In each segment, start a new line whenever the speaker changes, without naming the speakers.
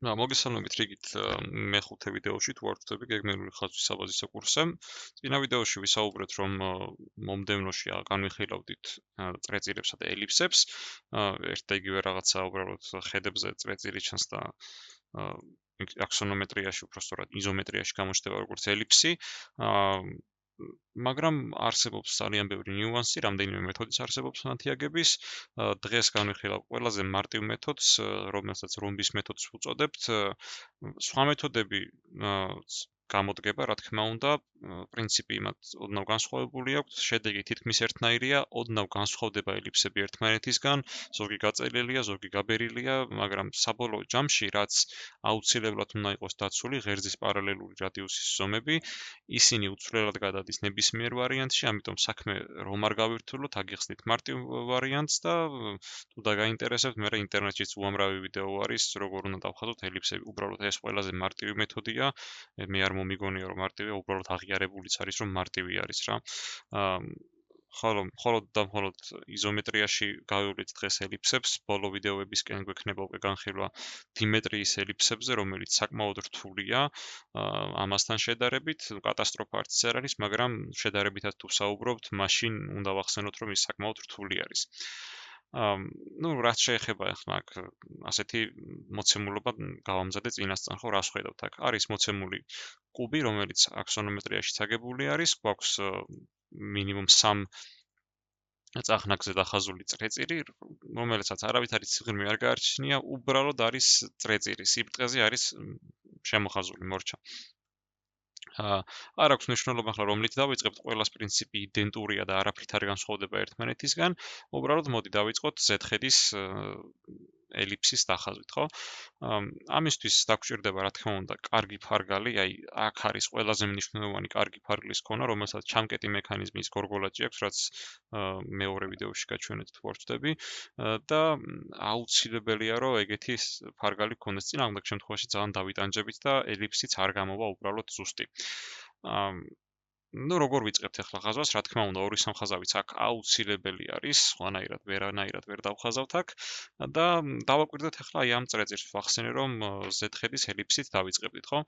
მოგესალმებით რიგით მეხუთე ვიდეოში თუ არ ვწდები გეგმებული ხაზვის საბაზისო კურსზე. წინა ვიდეოში ვისაუბრეთ, რომ მომდევნოში განვიხილავდით წრეწირებსა და ელიფსებს. ერთ და იგივე რაღაცა უბრალოდ ხედებზე წრეწირი ჩანს და აქსონომეტრიაში, უпростоრად იზომეტრიაში გამოჩნდება როგორც ელიფსი. მაგრამ არსებობს ძალიან ბევრი ნიუანსი, რამდენიმე მეთოდის არსებობს მათიაგების. დღეს განვიხილავ ყველაზე მარტივ მეთოდს, რომელსაც რომბის მეთოდს უწოდებთ. სხვა მეთოდები გამოდგება, რა თქმა უნდა, პრინციპი მათ ოდნავ განსხვავებული აქვს, შედეგი თითქმის ერთნაირია, ოდნავ განსხვავდება ელიფსები ერთმანეთისგან, ზოგი გაწელილია, ზოგი გაბერილია, მაგრამ საბოლოო ჯამში, რაც აუცილებლად უნდა იყოს დაცული, ღერძის პარალელური რადიუსის ზომები, ისინი უცვლელად გადადის ნებისმიერ ვარიანტში, ამიტომ საქმე რომ არ გავირთულოთ, აგიხსნით მარტივ ვარიანტს და თუ დაგაინტერესებთ, მე ინტერნეტშიც უამრავი ვიდეო არის, როგორ უნდა დავხაზოთ ელიფსები. უბრალოდ ეს ყველაზე მარტივი მეთოდია. მე არ მომიგონია რომ მარტივია, უბრალოდ აღიარებულიც არის რომ მარტივი არის რა. მხოლოდ და მხოლოდ იზომეტრიაში გავივლით დღეს ელიფსებს, ბოლო ვიდეოებისკენ გვექნება უკვე განხილვა დიმეტრიის ელიფსებზე, რომელიც საკმაოდ რთულია. ამასთან შედარებით, კატასტროფა არც არ არის, მაგრამ შედარებითაც თუ საუბრობთ, მაშინ უნდა ვახსენოთ, რომ ის საკმაოდ რთული არის. რაც შეეხება ახლა აქ ასეთი მოცემულობა გავამზადე წინასწარ, ხო, რას ხედავთ აქ? არის მოცემული კუბი, რომელიც აქსონომეტრიაში აგებული არის, გვაქვს მინიმუმ 3 წახნაგზე დახაზული წრეწირი, რომელსაც არავითარი სიღრმე არ გააჩნია, უბრალოდ არის წრეწირი, სიბრტყეზე არის შემოხაზული მორჩა. არ აქვს მნიშვნელობა ახლა რომლით დავიწყებთ, ყველას პრინციპი იდენტურია და არაფრით არ განსხვავდება ერთმანეთისგან. უბრალოდ მოდი დავიწყოთ z-ხედის ელიფსის დახაზვით, ხო? ამისთვის დაგჭირდება, რა თქმა უნდა, კარგი ფარგალი, აი აქ არის ყველაზე მნიშვნელოვანი კარგი ფარგლის ქონა, რომელსაც ჩამკეტი მექანიზმის გორგოლაჭი აქვს, რაც მეორე ვიდეოში გაჩვენეთ თუ არ ვწდები და აუცილებელია, რომ ეგეთი ფარგალი გქონდეს. წინააღმდეგ შემთხვევაში ძალიან დავიტანჯებით და ელიფსიც არ გამოვა უბრალოდ ზუსტი. როგორ ვიწყებთ ახლა ხაზვას, რა თქმა უნდა, ორი სამხაზავიც აქ აუცილებელი არის, სხვანაირად ვერანაირად ვერ დავხაზავთ აქ და დავაკვირდეთ ახლა აი ამ წრეწირს, ვახსენე რომ z-ხედის ელიფსით დავიწყებდით, ხო?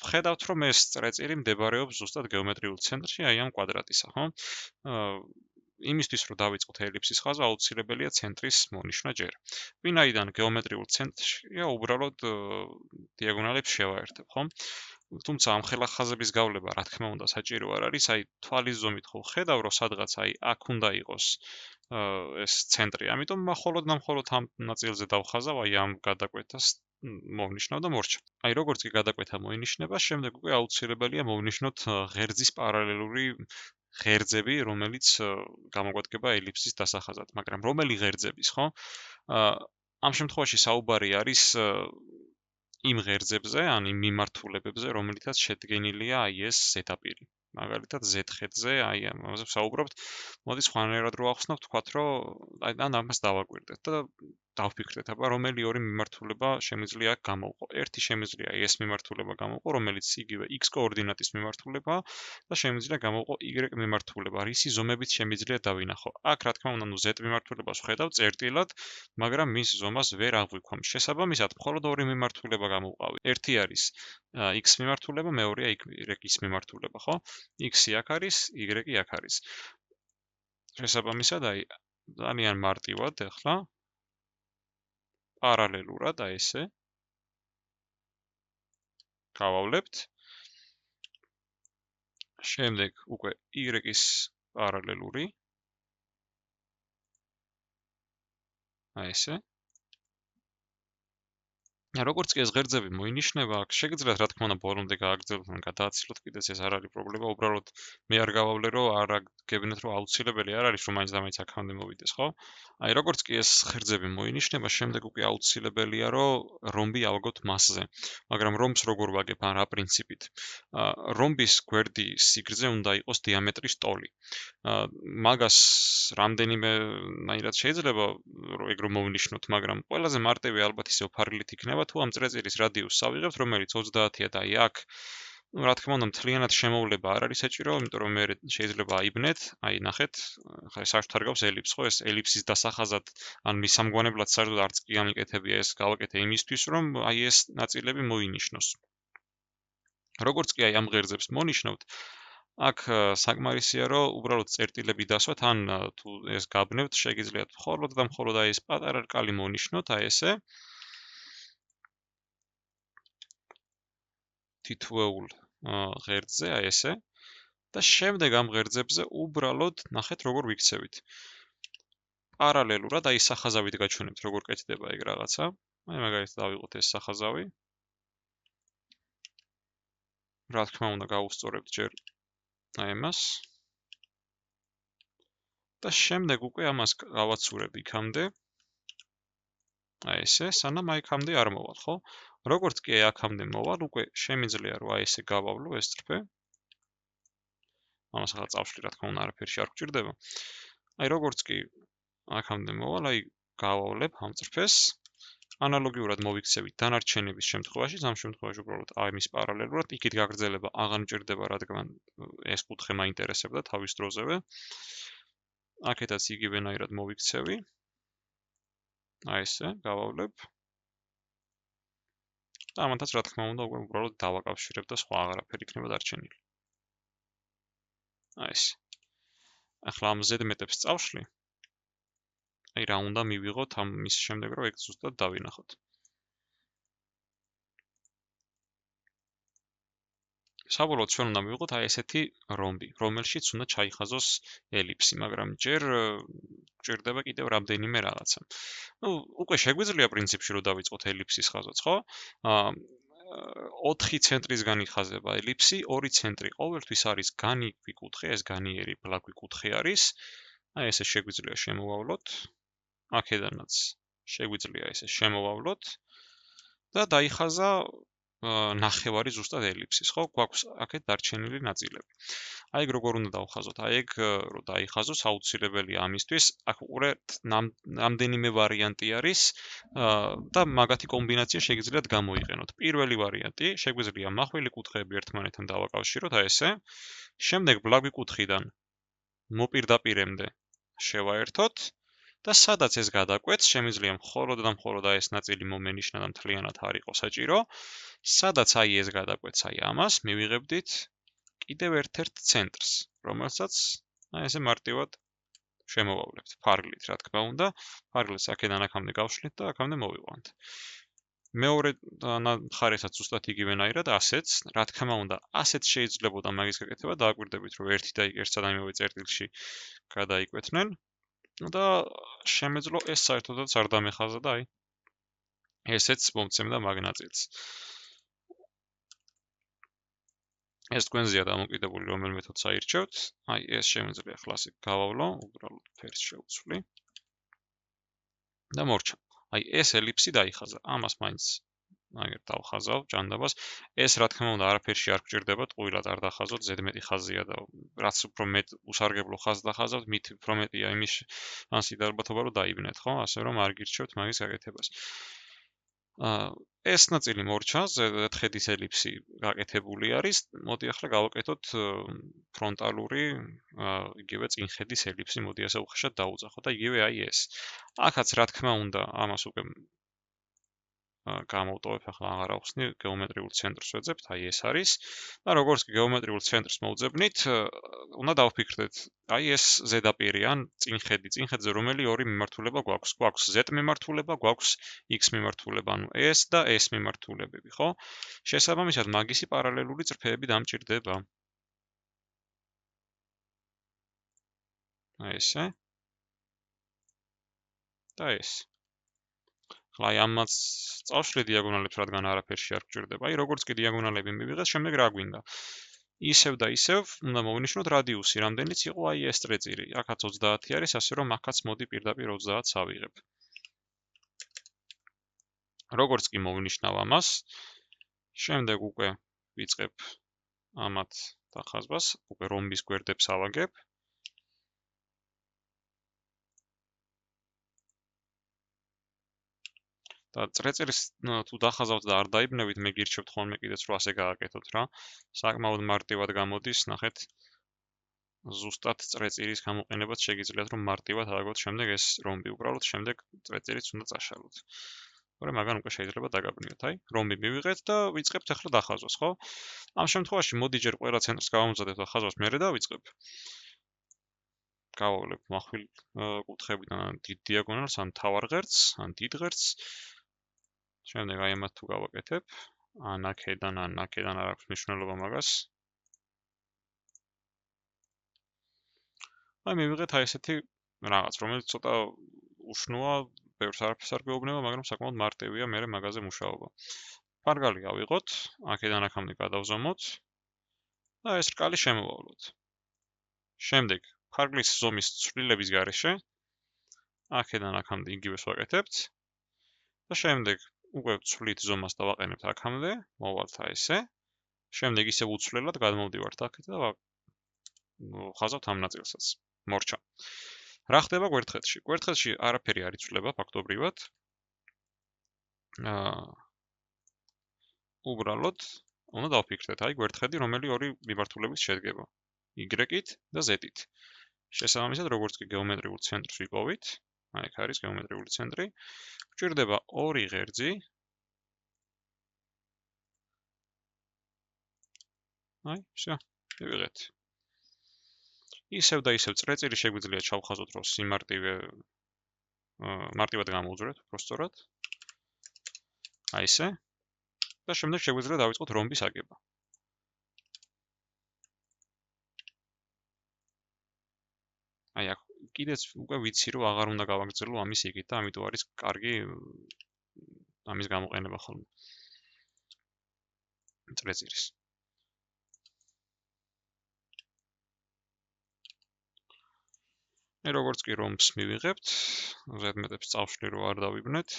ვხედავთ რომ ეს წრეწირი მდებარეობს ზუსტად გეომეტრიულ ცენტრში, აი ამ კვადრატისა, ხო? იმისთვის რომ დავიწყოთ ელიფსის ხაზვა, აუცილებელია ცენტრის მონიშნა ჯერ. ვინაიდან გეომეტრიულ ცენტრშია, უბრალოდ დიაგონალებს შევაერთებ, ხო? თუმცა ამ ხელა ხაზების გავლება, რა თქმა უნდა, საჭირო არ არის, აი თვალის ზომით ხო ხედავ, რომ სადღაც აი აქ უნდა იყოს ეს ცენტრი. ამიტომ მხოლოდ ამ ნაწილზე დავხაზავ, აი ამ გადაკვეთას მოვნიშნავ და მორჩა. აი როგორც კი გადაკვეთა მოინიშნება, შემდეგ უკვე აუცილებელია მოვნიშნოთ ღერძის პარალელური ღერძები, რომელიც გამოგვადგება ელიფსის დასახაზად, მაგრამ რომელი ღერძების, ხო? ამ შემთხვევაში საუბარი არის იმ ღერძებზე, ან იმ მიმართულებებზე, რომელიცაც შედგენილია აი ეს ზედაპირი. მაგალითად z-ხედზე, აი ამაზე ვსაუბრობთ. მოდი სხვანაირად რო ახსნათ, ვთქვათ, რომ აი ამას დავაკვირდეთ და დავფიქრდეთ, აბა რომელი ორი მიმართულება შემიძლია გამოვყო. ერთი შემიძლია ეს მიმართულება გამოვყო, რომელიც იგივე x კოორდინატის მიმართულებაა და შემიძლია გამოვყო y მიმართულება. რისი ზომებით შემიძლია დავინახო. აქ რა თქმა უნდა, z მიმართულებას ვხედავ წერტილად, მაგრამ მის ზომას ვერ აღვიქვამ. შესაბამისად, მხოლოდ ორი მიმართულება გამოვყავი. ერთი არის x მიმართულება, მეორეა y-ის მიმართულება, ხო? x-ი აქ არის, y-ი აქ არის. შესაბამისად, აი ძალიან მარტივად ახლა პარალელურად აი ესე გავავლებთ. შემდეგ უკვე y-ის პარალელური აი ესე. როგორც კი ეს ღერძები მოინიშნება, აქ შეგიძლიათ რა თქმა უნდა ბოლომდე გააგრძელოთ ან გადააცილოთ, კიდეც ეს არ არის პრობლემა, უბრალოდ მე არ გავავლე, რომ არ გეგმეთ, რომ აუცილებელი არ არის, რომ მაინც და მაინც აქამდე მოვიდეს, ხო? აი როგორც კი ეს ღერძები მოინიშნება, შემდეგ უკვე აუცილებელია, რომ რომბი ავგოთ მასზე. მაგრამ რომბს როგორ ვაგებ, ან რა პრინციპით? რომბის გვერდი სიგრძე უნდა იყოს დიამეტრის ტოლი. მაგას რამდენიმენაირად შეიძლება ეგ რომ მოვნიშნოთ, მაგრამ ყველაზე მარტივი ალბათ ისევ ფარგლით იქნება, თუ ამ წრეწირის რადიუსს ავიღებთ, რომელიც 30-ია და აი აქ რა თქმა უნდა, მთლიანად შემოვლება არ არის საჭირო, იმიტომ რომ მე შეიძლება აიბნეთ, აი ნახეთ, ხა საერთოდ არ გავს ელიფს, ხო, ეს ელიფსის დასახაზად, ან მის სამგონებლად საერთოდ არც კი გამიკეთებია, ეს გავაკეთე იმისთვის, რომ აი ეს ნაწილები მოინიშნოს. როგორც კი აი ამ ღერძებს მონიშნავთ, აქ საკმარისია, რომ უბრალოდ წერტილები დასვათ, ან თუ ეს გაბნევთ, შეგიძლიათ მხოლოდ და მხოლოდ აი ეს პატარა რკალი მონიშნოთ, აი ესე. თითოეულ ღერძზე, აი ესე. და შემდეგ ამ ღერძებზე უბრალოდ ნახეთ როგორ ვიქცევით. პარალელურად აი სახაზავით გაჩვენებთ როგორ კეთდება ეგ რაღაცა. აი მაგალითად დავიღოთ ეს სახაზავი. რა თქმა უნდა გავუსწორებთ ჯერ აი ამას. და შემდეგ უკვე ამას გავაცურებ იქამდე. აი ესე, სანამ აი აქამდე არ მოვალ, ხო? როგორც კი აქამდე მოვალ, უკვე შემიძლია რომ აი ესე გავავლო ეს წრფე. ამას ახლა წავშლი, რა თქმა უნდა, არაფერში არ გვჭირდება. აი როგორც კი აქამდე მოვალ, აი გავავლებ ამ წრფეს. ანალოგიურად მოვიქცევით დანარჩენების შემთხვევაში, ამ შემთხვევაში უბრალოდ ამის პარალელურად იქით გაგრძელება აღარ მჭირდება, რადგან ეს კუთხე მაინტერესებდა თავის დროზევე. აქეთაც იგივენაირად მოვიქცევი. აი ესე, გავავლებ. და ამათაც რა თქმა უნდა, უბრალოდ დავაკავშირებ და სხვა აღარაფერი იქნება დარჩენილი. აი ეს. ახლა ამ ზედმეტებს წავშლი. აი რა უნდა მივიღოთ ამის შემდეგ რომ ეგ ზუსტად დავინახოთ. საბოლოოდ ჩვენ უნდა მივიღოთ აი ესეთი რომბი, რომელშიც უნდა ჩაიხაზოს ელიფსი, მაგრამ ჯერ გჭირდება კიდევ რამდენიმე რაღაცა. ნუ უკვე შეგვიძლია პრინციპში რომ დავიწყოთ ელიფსის ხაზვაც, ხო? 4 ცენტრისგან იხაზება ელიფსი, 2 ცენტრი ყოველთვის არის განიერი კუთხე, ეს განიერი ბლაგვი კუთხე არის. აი ესე შეგვიძლია შემოვავლოთ. აქედანაც შეგვიძლია ესე შემოვავლოთ და დაიხაზა ნახევარი ზუსტად ელიფსის, ხო? გვაქვს აქეთ დარჩენილი ნაწილები. აი ეგ როგორ უნდა დავხაზოთ? აი ეგ რომ დაიხაზოს აუცილებელია ამისთვის, აქ უკვე რამდენიმე ვარიანტი არის და მაგათი კომბინაცია შეგიძლიათ გამოიყენოთ. პირველი ვარიანტი, შეგვიძლია მახვილი კუთხეები ერთმანეთთან დავაკავშიროთ, აი ესე. შემდეგ ბლაგვი კუთხიდან მოპირდაპირემდე შევაერთოთ. და სადაც ეს გადაკვეთს, შემიძლია მხოლოდ და მხოლოდ აი ეს ნაწილი მომენიშნა და მთლიანად არ იყოს საჭირო. სადაც აი ეს გადაკვეთს აი ამას, მივიღებდით კიდევ ერთ-ერთ ცენტრს, რომელსაც აი ესე მარტივად შემოვავლებთ ფარგლით, რა თქმა უნდა. ფარგლს აქედან აქამდე გავშლით და აქამდე მოვიყვანთ. მეორე მხარესაც ზუსტად იგივენაირად ასეც, რა თქმა უნდა, ასეც შეიძლებოდა მაგის გაკეთება, დააკვირდებით, რომ ერთი და ერთსა და იმავე წერტილში გადაიკვეთნენ. და შემეძლო ეს საერთოდაც არ დამეხაზა და აი ესეც მომცემდა მაგ ნაწილს. ეს თქვენზეა დამოკიდებული რომელ მეთოდს აირჩევთ. აი ეს შემიძლია ახლა ასე გავავლო, უბრალოდ ფერს შევცვლი. და მორჩა. აი ეს ელიფსი დაიხაზა. ამას მაინც აგერ დავხაზავ ჭანდაბას. ეს რა თქმა უნდა არაფერში არ გჭირდება, ტყუილად არ დახაზოთ, ზედმეტი ხაზია და რაც უფრო მეტ უსარგებლო ხაზს დახაზავთ, მით უფრო მეტია იმის შანსი და ალბათობა რომ დაიბნეთ, ხო? ასე რომ არ გირჩევთ მაგის გაკეთებას. ეს ნაწილი მორჩა, ზედხედის ელიფსი გაკეთებული არის. მოდი ახლა გავაკეთოთ ფრონტალური, იგივე წინხედის ელიფსი, მოდი ასე უხეშად დაუძახოთ და იგივე აი ეს. აქაც რა თქმა უნდა ამას უკვე გამოვტოვებ ახლა აღარ ახსნი გეომეტრიულ ცენტრს ვეძებთ, აი ეს არის და როგორც კი გეომეტრიულ ცენტრს მოვძებნით, უნდა დავფიქრდეთ, აი ეს ზედაპირი ან წინხედზე რომელი ორი მიმართულება გვაქვს? გვაქვს z მიმართულება, გვაქვს x მიმართულება, ანუ s და s მიმართულებები, ხო? შესაბამისად, მაგისი პარალელური წრფეები დამჭირდება. აი ესე. და ეს. აი ამას წავშლი დიაგონალებს, რადგან არაფერში არ გჭირდება. აი როგორც კი დიაგონალები მივიღეთ, შემდეგ რა გვინდა? ისევ და ისევ უნდა მოვინიშნოთ რადიუსი, რამდენიც იყო აი ეს წრეწირი. აქაც 30 არის, ასე რომ აქაც მოდი პირდაპირ 30-ს ავიღებ. როგორც კი მოვინიშნავ ამას, შემდეგ უკვე ვიწყებ ამათ დახაზვას, უკვე რომბის გვერდებს ავაგებ. და წრეწირის თუ დახაზავთ და არ დაიბნევით, მე გირჩევთ ხოლმე კიდეც რომ ასე გააკეთოთ რა. საკმაოდ მარტივად გამოდის, ნახეთ. ზუსტად წრეწირის გამოყენებაც შეგიძლიათ რომ მარტივად ააგოთ, შემდეგ ეს რომბი უბრალოდ შემდეგ წრეწირიც უნდა წაშალოთ. თორემ მაგან უკვე შეიძლება დაგაბნიოთ, აი, რომბი მივიღეთ და ვიწყებთ ახლა დახაზვას, ხო? ამ შემთხვევაში მოდი ჯერ ყველა ცენტრს გავამზადებ და ხაზვას მერე დავიწყებ. გავავლებ מחვილ კუთხეებიდან ან დიდ დიაგონალს, ან მთავარ ღერძს, ან დიდ ღერძს. შემდეგ აი ამათ თუ გავაკეთებ, ან აქედან არ აქვს მნიშვნელობა მაგას. აი მივიღეთ აი ესეთი რაღაც, რომელიც ცოტა უშნოა, ბევრს არაფერს არ გვეუბნება, მაგრამ საკმაოდ მარტივია მერე მაგაზე მუშაობა. ფარგალი ავიღოთ, აქედან აქამდე გადავზომოთ და ეს რკალი შემოვავლოთ. შემდეგ ფარგლის ზომის ცვლილების გარეშე აქედან აქამდე იგივეს ვაკეთებთ და შემდეგ უკვე ცვლით ზომას დავაყენებთ აქამდე, მოვალთ აი ესე. შემდეგ ისევ უცვლელად გადმოვდივართ აქეთ და ხაზავთ ამ ნაწილსაც. მორჩა. რა ხდება გვერდხეთში? გვერდხეთში არაფერი არ იცვლება ფაქტობრივად. უბრალოდ უნდა დავფიქრდეთ, აი გვერდხედი რომელი ორი მიმართულებით შედგება. Y-ით და Z-ით. შესაბამისად, როგორც კი გეომეტრიულ ცენტრს ვიპოვით, აი აქ არის გეომეტრიული ცენტრი, გვჭირდება ორი ღერძი. აი, всё, მივიღეთ. ისევ და ისევ წრეწირი შეგვიძლია ჩავხაზოთ, რომ სიმარტივე მარტივად გამოუძვრეთ, უბრალოდ. აი ესე. და შემდეგ შეგვიძლია დავიწყოთ რომბის აგება. აი აქ კიდეც უკვე ვიცი, რომ აღარ უნდა გავაგრძელო ამის იგით და ამიტომ არის კარგი ამის გამოყენება ხოლმე. წრეწირის. როგორც კი რომბს მივიღებთ, ზედმეტებს წავშლი რომ არ დავიბნეთ.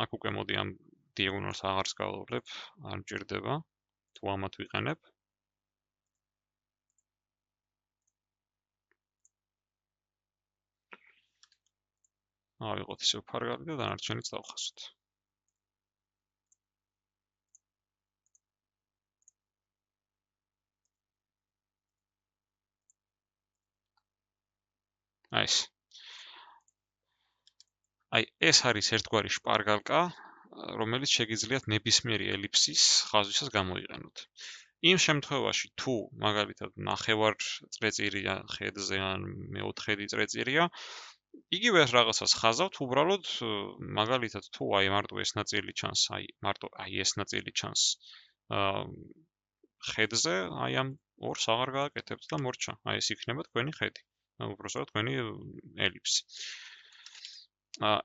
აქ უკვე მოდი ამ დიაგონალს აღარს გავავლებ, არ მჭირდება, თუ ამათ ვიყენებ. ავიღოთ ისევ ფარგალი და დანარჩენიც დავხაზოთ. აი ეს არის ერთგვარი შპარგალკა, რომელიც შეგიძლიათ ნებისმიერი ელიფსის ხაზვისას გამოიყენოთ. იმ შემთხვევაში, თუ მაგალითად ნახევარ წრეწირია ხედზე ან მეოთხედი წრეწირია, იგივე რაღაცას ხაზავთ, უბრალოდ მაგალითად თუ აი მარტო ეს ნაწილი ჩანს, აი ეს ნაწილი ჩანს ხედზე, აი ამ ორს აღარ გააკეთებთ და მორჩა. აი ეს იქნება თქვენი ხედი. უბრალოდ თქვენი ელიფსი.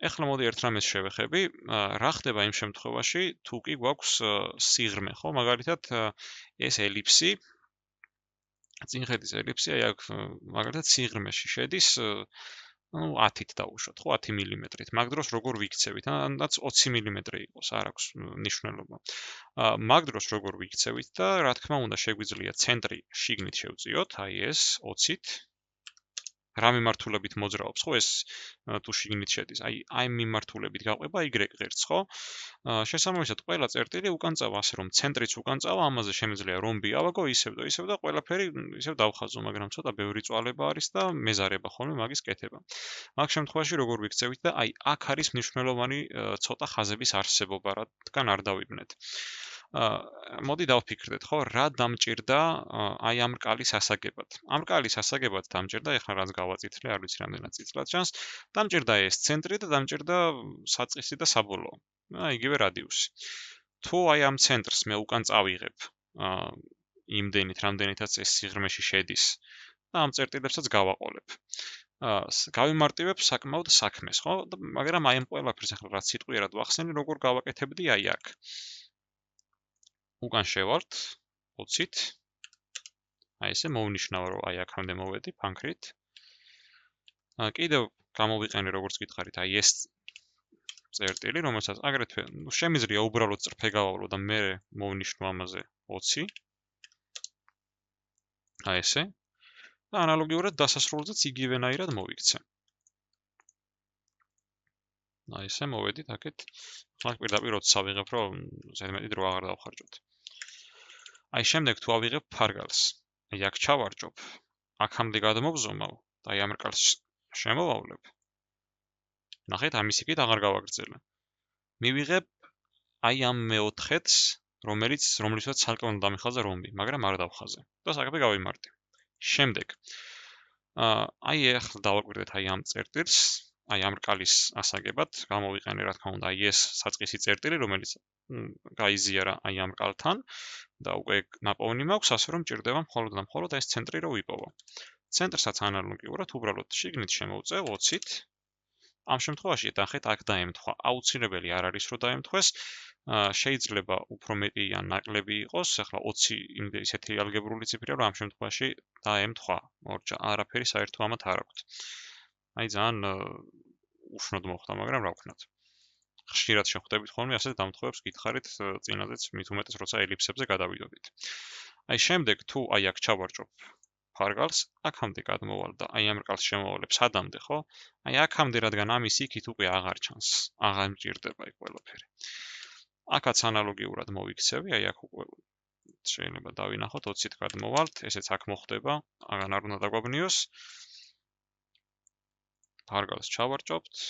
ეხლა მოდი ერთ რამეს შევეხები, რა ხდება იმ შემთხვევაში, თუ კი გვაქვს სიღრმე, ხო? მაგალითად, ეს ელიფსი, წინხედის ელიფსი, აი აქ მაგალითად სიღრმეში შედის, 10-ით დავუშვათ, ხო, 10 მმ-ით. მაგ დროს როგორ ვიქცევით? ანაც 20 მმ იყოს, არ აქვს მნიშვნელობა. მაგ დროს როგორ ვიქცევით და რა თქმა უნდა, შეგვიძლია ცენტრი შიგნით შევწიოთ, აი ეს 20-ით. რა მიმართულებით მოძრაობს, ხო, ეს თუ შიგნით შედის. აი მიმართულებით გაყვება Y ღერძს, ხო? შესაბამისად, ყველა წერტილი უკან წავა, ასე რომ ცენტრიც უკან წავა, ამაზე შემიძლია რომბი ავაგო, ისევ და ყველაფერი ისევ დავხაზო, მაგრამ ცოტა ბევრი წვალება არის და მეზარება ხოლმე მაგის კეთება. მაგ შემთხვევაში როგორ ვიქცევით და აი აქ არის მნიშვნელოვანი ცოტა ხაზების არსებობა, რადგან არ დავიბნეთ. მოდი დავფიქრდეთ, ხო, რა დამჭირდა აი ამ რკალის ასაგებად. ამ რკალის ასაგებად დამჭირდა, ეხლა რაც გავაწითლე, არ ვიცი რამდენად წითლად ჩანს, დამჭირდა ეს ცენტრი და დამჭირდა საწყისი და საბოლოო. იგივე რადიუსი. თუ აი ამ ცენტრს მე უკან წავიღებ, იმდენით, რამდენითაც ეს სიღრმეში შედის და ამ წერტილებსაც გავაყოლებ. გავიმარტივებ საკმაოდ საქმეს, ხო? მაგრამ აი ამ ყველაფერს ახლა რაც სიტყვიერად ვახსენე, როგორ გავაკეთებდი აი აქ. უკან შევართ 20-ით. აი ესე მოვნიშნავ, რომ აი აქამდე მოვედი ფანქრით. კიდევ გამოვიყენე, როგორც გითხარით, აი ეს წერტილი, რომელსაც აგრეთვე შემიძლია უბრალოდ წრფე გავავლო და მე მოვნიშნო ამაზე 20. აი ესე. და ანალოგიურად დასასრულზეც იგივენაირად მოვიქცე. აი ესე მოვედით აქეთ. ახლა პირდაპირ 20 ავიღებ, რომ ზედმეტი დრო აღარ დავხარჯოთ. აი შემდეგ თუ ავიღებ ფარგალს, აი აქ ჩავარჯობ, აქამდე გადმოვზომავ და აი ამ რკალს შემოვავლებ. ნახეთ, ამის იქით აღარ გავაგრძელე. მივიღებ აი ამ მეოთხეც, რომლითაც ცალკე უნდა დამიხაზე რომბი, მაგრამ არ დავხაზე. და საკუთრე გავიმარტე. შემდეგ აი ახლა დავაკვირდეთ აი ამ წერტილს, აი ამ რკალის ასაგებად, გამოვიყენე რა თქმა უნდა აი ეს საწყისი წერტილი, რომელიც გაიზიარა აი ამ რკალთან და უკვე ნაპოვნი მაქვს, ასე რომ ჭირდება მხოლოდ და მხოლოდ ეს ცენტრი რო ვიპოვო. ცენტრსაც ანალოგიურად უბრალოდ შიგნით შემოვწევ 20-ით. ამ შემთხვევაში ნახეთ აქ დაემთხვა. აუცილებელი არ არის რომ დაემთხვეს. შეიძლება უფრო მეტი ან ნაკლები იყოს, ახლა 20 ისეთი ალგებრული ციფრია, რომ ამ შემთხვევაში დაემთხვა. არაფერი საერთო ამათ არ აქვს. აი ძალიან უშნოდ მოხდა, მაგრამ რა ვქნათ. ხშირად შეხვდებით ხოლმე ასეთ დამთხოვებს გითხარით წინაზეც მით უმეტეს როცა ელიფსებზე გადავიდოდით. აი შემდეგ თუ აი აქ ჩავარჯობ ფარგალს, აქამდე გადმოვალ და აი ამ რკალს შემოვალებ სადამდე, ხო? აი აქამდე რადგან ამის იქით უკვე აღარ ჩანს, აღარ მჭირდება იქ ყველაფერი. აქაც ანალოგიურად მოვიქცევი, აი აქ უკვე შეიძლება დავინახოთ 20-ით გადმოვალთ, ესეც აქ მოხდება, აღარ უნდა დაგვაბნიოს. ფარგალს ჩავარჯობთ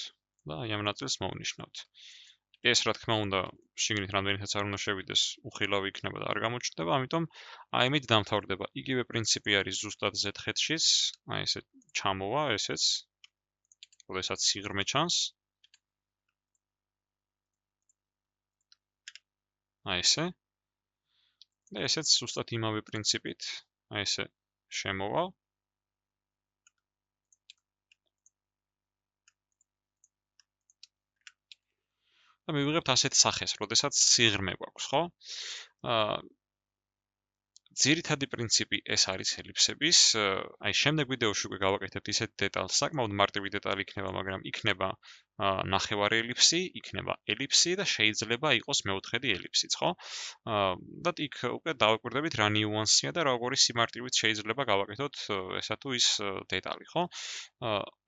და აი ამ ნაწილს მოვნიშნავთ. ეს რა თქმა უნდა, შიგნით რამდენიც არ უნდა შევიდეს, უხილავი იქნება და არ გამოჩნდება, ამიტომ აი ამით დამთავრდება. იგივე პრინციპი არის ზუსტად Z-ხედშიც, აი ესე ჩამოვა ესეც, როდესაც სიღრმე ჩანს. აი ესე. და ესეც ზუსტად იმავე პრინციპით, აი ესე შემოვა. და მივიღებთ ასეთ სახეს, როდესაც სიღრმე გვაქვს, ხო? ძირითადი პრინციპი ეს არის ელიფსების. აი შემდეგ ვიდეოში უკვე გავაკეთებთ ისეთ დეტალს, საკმაოდ მარტივი დეტალი იქნება, მაგრამ იქნება ნახევარი ელიფსი, იქნება ელიფსი და შეიძლება იყოს მეოთხედი ელიფსიც, ხო? და იქ უკვე დავაკვირდებით რა ნიუანსია და როგორი სიმარტივით შეიძლება გავაკეთოთ ესა თუ ის დეტალი, ხო?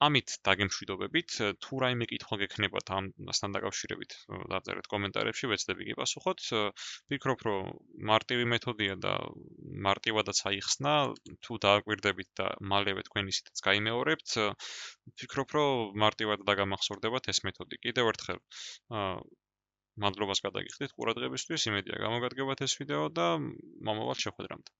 ამით დაგემშვიდობებით, თუ რაიმე კითხვა გექნებათ ამასთან დაკავშირებით, დაწერეთ კომენტარებში, ვეცდები გიპასუხოთ. ვფიქრობ, რომ მარტივი მეთოდია და მარტივადაც აიხსნა, თუ დააკვირდებით და მალევე თქვენ ისიც გაიმეორებთ, ვფიქრობ, რომ მარტივად დაგამახსოვრდებათ ეს მეთოდი. კიდევ ერთხელ მადლობას გადაგიხდით ყურადღებისთვის, იმედია გამოგადგებათ ეს ვიდეო და მომავალ შეხვედრამდე.